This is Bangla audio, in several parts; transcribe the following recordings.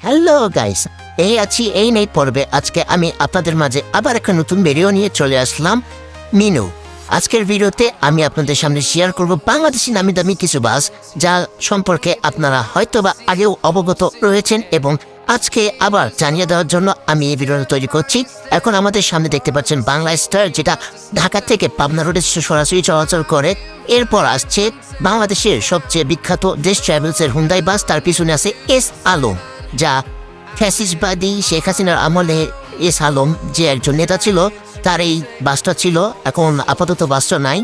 হ্যালো গাইস, এই নেই পর্বে আজকে আমি আপনাদের মাঝে আবার একটা নতুন ভিডিও নিয়ে চলে আসলাম। মিনু, আজকের ভিডিওতে আমি আপনাদের সামনে শেয়ার করব বাংলাদেশি নামি দামি কিছু বাস যা সম্পর্কে আপনারা হয়তোবা আগেও অবগত রয়েছেন এবং আজকে আবার জানিয়ে দেওয়ার জন্য আমি এই ভিডিওটা তৈরি করছি। এখন আমাদের সামনে দেখতে পাচ্ছেন বাংলা স্টার, যেটা ঢাকা থেকে পাবনা রোডে সরাসরি চলাচল করে। এরপর আসছে বাংলাদেশের সবচেয়ে বিখ্যাত দেশ ট্রাভেলসের হুন্ডাই বাস, তার পিছনে আছে এস আলম, যা ফ্যাসিস্টবাদী শেখ হাসিনার আমলে এস আলম যে একজন নেতা ছিল তার এই বাসটা ছিল। এখন আপাতত বাসটা নাই।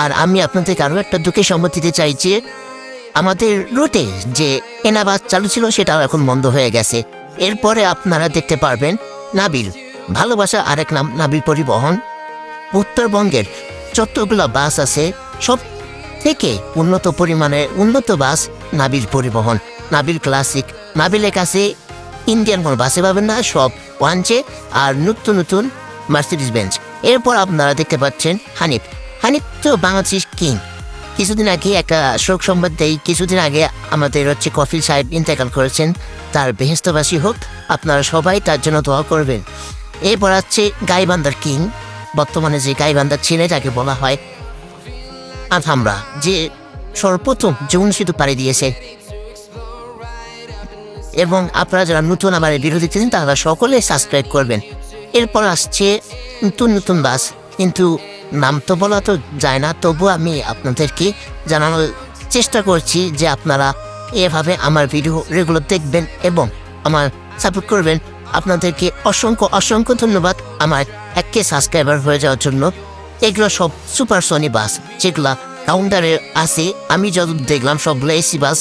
আর আমি আপনাদেরকে আরও একটা দুঃখের সম্মতি দিতে চাই যে আমাদের রুটে যে এনা বাস চালু ছিল সেটাও এখন বন্ধ হয়ে গেছে। এরপরে আপনারা দেখতে পারবেন নাবিল, ভালোবাসা আরেক নাম নাবিল পরিবহন। উত্তরবঙ্গের যতগুলো বাস আছে সব থেকে উন্নত বাস নাবিল পরিবহন, নাবিল ক্লাসিক। নাবিলের কাছে ইন্ডিয়ান কোনো বাসে পাবেন না, সব ওয়ানচে আর নতুন নতুন মার্সিডিজ বেঞ্চ। এরপর আপনারা দেখতে পাচ্ছেন হানিফ। হানিফ তো বাংলাদেশ কিং। কিছুদিন আগে একটা শোক সংবাদ দেয়, কিছুদিন আগে আমাদের কফিল সাহেব ইন্তেকাল করেছেন, তার বেহেস্তবাসী হোক। আপনারা সবাই তার জন্য দোয়া করবেন। এরপর আছে গাইবান্ধার কিং, বর্তমানে যে গাইবান্ধার ছেলে যাকে বলা হয় আথামরা, যে সর্বপ্রথম যমুনা সেতু পাড়ি দিয়েছে। এবং আপনারা যারা নতুন আমার ভিডিও দেখতেছেন তারা সকলে সাবস্ক্রাইব করবেন। এরপর আসছে নতুন নতুন বাস, কিন্তু নাম তো বলা তো যায় না, তবু আমি আপনাদেরকে জানানোর চেষ্টা করছি যে আপনারা এভাবে আমার ভিডিও রেগুলার দেখবেন এবং আমার সাপোর্ট করবেন। আপনাদেরকে অসংখ্য অসংখ্য ধন্যবাদ আমার 1K সাবস্ক্রাইবার হয়ে যাওয়ার জন্য। এগুলো সব সুপার সনি বাস, যেগুলা কাউন্টারে আছে। আমি যত দেখলাম সবগুলো এসি বাস,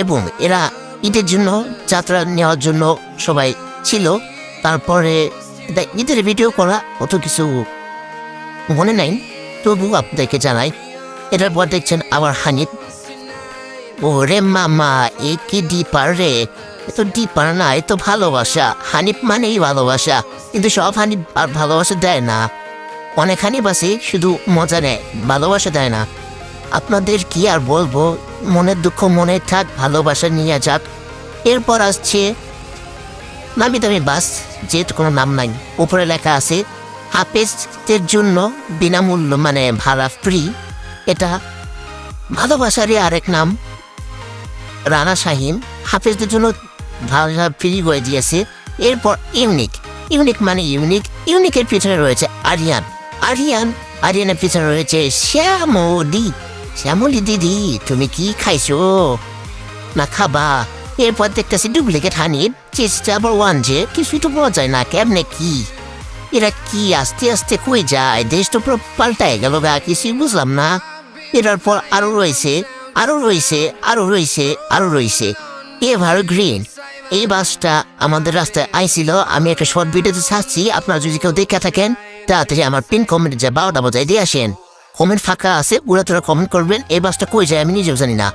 এবং এরা ঈদের জন্য যাত্রা নেওয়ার জন্য সবাই ছিল। তারপরে ঈদের ভিডিও করা অত কিছু মনে নাই, তবু আপনাদেরকে জানাই। এটার পর দেখছেন আবার হানিফ। ও রে মামা, এ কি ডিপার রে! এ তো ডিপার না, এ তো ভালোবাসা। হানিফ মানেই ভালোবাসা, কিন্তু সব হানিফ আর ভালোবাসা দেয় না। অনেক হানিফ আছে শুধু মজা নেয়, ভালোবাসা দেয় না। আপনাদের কি আর বলবো, মনের দুঃখ মনে থাক, ভালোবাসা নিয়ে যাক। এরপর আসছে নামি দামি বাস, যেহেতু কোনো নাম নাই, উপরে লেখা আছে হাফেজদের জন্য বিনামূল্য, মানে ভাড়া ফ্রি। এটা ভালোবাসারই আরেক নাম। রানা শাহিন হাফেজদের জন্য ভাড়া ফ্রি করে দিয়েছে। এরপর ইউনিক মানে ইউনিকের পিছনে রয়েছে আরিয়ানের পিছনে রয়েছে শ্যামলি দিদি, তুমি কি খাইছো না খাবা? এরপর দেখতেছি ডুপ্লিকেট হানিফ, চেষ্টা আবার ওয়ান, যে কিছুই তো পাওয়া যায় না। কেমনে কি এরা কি আস্তে আস্তে কই যায়? দেশ তো পুরো পাল্টায় গেল গা, কিছুই বুঝলাম না। এটার পর আরো রয়েছে এভার গ্রিন। এই বাসটা আমাদের রাস্তায় আইছিল। আমি একটা শর্ট ভিডিওতে ছাড়ছি, আপনারা যদি কেউ দেখে থাকেন তাড়াতাড়ি আমার পিন কমেন্টে যা 12টা বাজায় দিয়ে আসেন। কমেন্ট ফাঁকা আছে, ওরা তোরা কমেন্ট করবেন। এই বাসটা কই যায় আমি নিজেও জানি না।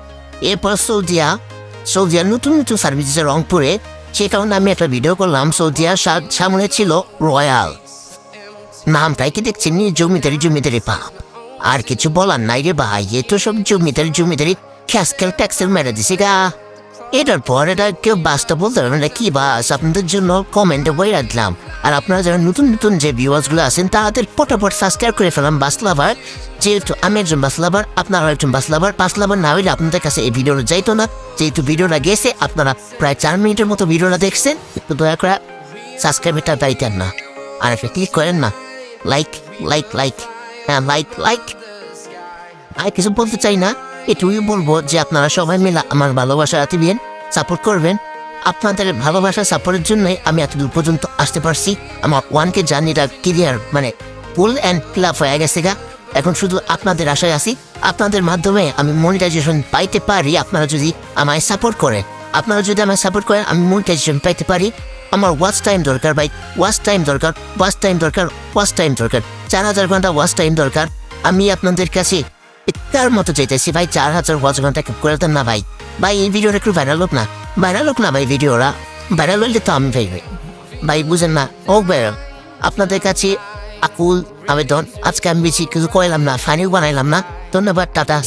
এরপর সৌদিয়া নতুন নতুন সার্ভিস দিচ্ছে রংপুরে, সে কারণে আমি একটা ভিডিও করলাম। সৌদিয়ার সামনে ছিল রয়্যাল, নামটাই কি দেখছেন, জমিদারি পাপ। আর কিছু বলার নাই রে ভাই, এ তো সব জমিদারি খ্যাসকেল ট্যাক্সেল মেরে দিছে গা। এটার পর এটা কেউ বাসটা বলতে পারবেন না কি বাস, আপনাদের জন্য কমেন্টে বই রাখলাম। আর আপনারা যারা নতুন নতুন যে ভিউয়ার্সগুলো আছেন তাদের পটাপট সাবস্ক্রাইব করে ফেলাম বাস লাভার। যেহেতু আমি একজন বাস লাভার, আপনারা একজন বাস লাভার না হইলে আপনাদের কাছে এই ভিডিওটা যাইতো না। যেহেতু ভিডিওটা গেছে, আপনারা প্রায় 4 মিনিটের মতো ভিডিওটা দেখছেন, একটু দয়া করে সাবস্ক্রাইবটা দাইতেন না, আর একটা ক্লিক করেন না। লাইক হ্যাঁ, লাইক। আর কিছু বলতে চাই না, এটুকুই বলবো যে আপনারা সবাই মিলে আমার ভালোবাসা দিবেন, সাপোর্ট করবেন। আপনাদের ভালোবাসা সাপোর্টের জন্যই আমি এতদূর পর্যন্ত আসতে পারছি। আমার 1K জার্নিটা ক্লিয়ার, মানে ফুল অ্যান্ড ফিল হয়ে গেছে গা। এখন শুধু আপনাদের আশায় আছি, আপনাদের মাধ্যমে আমি মনিটাইজেশন পাইতে পারি। আপনারা যদি আমায় সাপোর্ট করেন, আমি মনিটাইজেশন পাইতে পারি। আমার ওয়াচ টাইম দরকার ভাই, ওয়াচ টাইম দরকার। 4000 ঘন্টা ওয়াচ টাইম দরকার। আমি আপনাদের কাছে তার মতো চাইতেছি ভাই, 4000 ওয়াচ ঘন্টা করে দেন না ভাই। এই ভিডিওটা একটু ভাইরাল হোক না ভাই, ভিডিওরা ভাইরাল হইলে তো আমি ভাই বুঝেন না। ও ভাইরাল, আপনাদের কাছে আকুল আবেদন। আজকে আমি বেশি কিছু কইলাম না, ফানিও বানাইলাম না। ধন্যবাদ, টাটা।